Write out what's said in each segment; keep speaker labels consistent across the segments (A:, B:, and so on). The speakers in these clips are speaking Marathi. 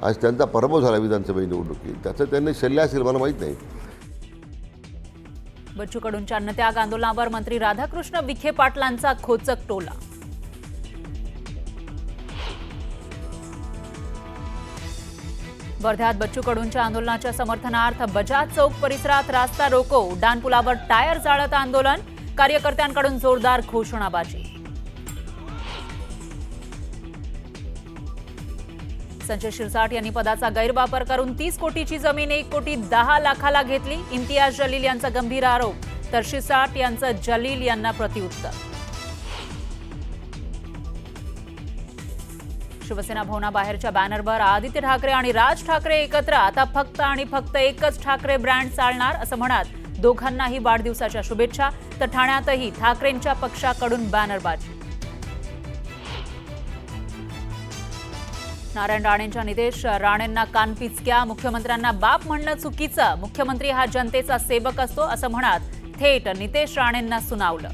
A: आज त्यांचा पराभव झाला विधानसभा निवडणुकीत, त्याचं त्यांनी शल्य असेल मला माहीत नाही.
B: बच्चू कडूंच्या अन्नत्याग आंदोलनावर मंत्री राधाकृष्ण विखे पाटलांचा खोचक टोला. वर्ध्यात बच्चू कडूंच्या आंदोलनाच्या समर्थनार्थ बजाज चौक परिसरात रास्ता रोको, उड्डाणपुलावर टायर जाळत आंदोलन, कार्यकर्त्यांकडून जोरदार घोषणाबाजी. संजय शिरसाट यांनी पदाचा गैरवापर करून 30 कोटीची जमीन 1 कोटी 10 लाखाला घेतली, इम्तियाज जलील यांचा गंभीर आरोप, तर शिरसाट यांचं जलील यांना प्रत्युत्तर. शिवसेना भवनाबाहेरच्या बॅनरवर आदित्य ठाकरे आणि राज ठाकरे एकत्र, आता फक्त आणि फक्त एकच ठाकरे ब्रँड चालणार असं म्हणत दोघांनाही वाढदिवसाच्या शुभेच्छा, तर ठाण्यातही ठाकरेंच्या पक्षाकडून बॅनरबाजी. नारायण राणेंच्या नितेश राणेंना कानपिचक्या, मुख्यमंत्र्यांना बाप म्हणणं चुकीचं, मुख्यमंत्री हा जनतेचा सेवक असतो असं म्हणत थेट नितेश राणेंना सुनावलं.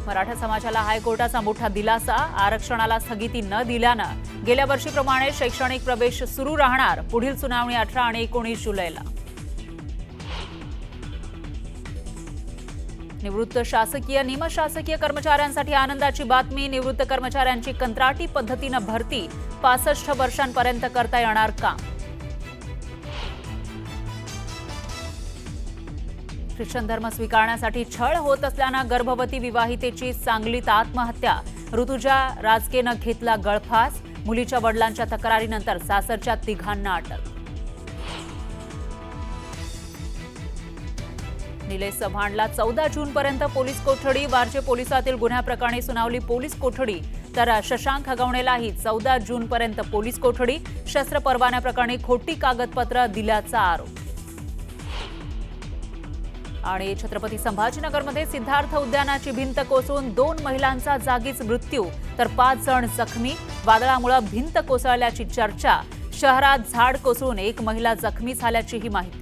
B: मराठा समाजाला हायकोर्टाचा मोठा दिलासा, आरक्षणाला स्थगिती न दिल्यानं गेल्या वर्षीप्रमाणे शैक्षणिक प्रवेश सुरू राहणार, पुढील सुनावणी 18 आणि 19 जुलैला. निवृत्त शासकीय निमशासकीय कर्मचाऱ्यांसाठी आनंदाची बातमी, निवृत्त कर्मचाऱ्यांची कंत्राटी पद्धतीनं भरती, 65 वर्षांपर्यंत करता येणार काम. ख्रिश्चन धर्म स्वीकारण्यासाठी छळ होत असल्यानं गर्भवती विवाहितेची सांगलीत आत्महत्या, ऋतुजा राजकेनं घेतला गळफास, मुलीच्या वडिलांच्या तक्रारीनंतर सासरच्या तिघांना अटक. निलेश चव्हाणला 14 जूनपर्यंत पोलीस कोठडी, वारजे पोलिसातील गुन्ह्याप्रकरणी सुनावली पोलीस कोठडी, तर शशांक हगवणेलाही 14 जूनपर्यंत पोलीस कोठडी, शस्त्र परवान्याप्रकरणी खोटी कागदपत्र दिल्याचा आरोप. आणि छत्रपती संभाजीनगरमध्ये सिद्धार्थ उद्यानाची भिंत कोसळून 2 महिलांचा जागीच मृत्यू, तर 5 जण जखमी, वादळामुळे भिंत कोसळल्याची चर्चा, शहरात झाड कोसळून 1 महिला जखमी झाल्याचीही माहिती.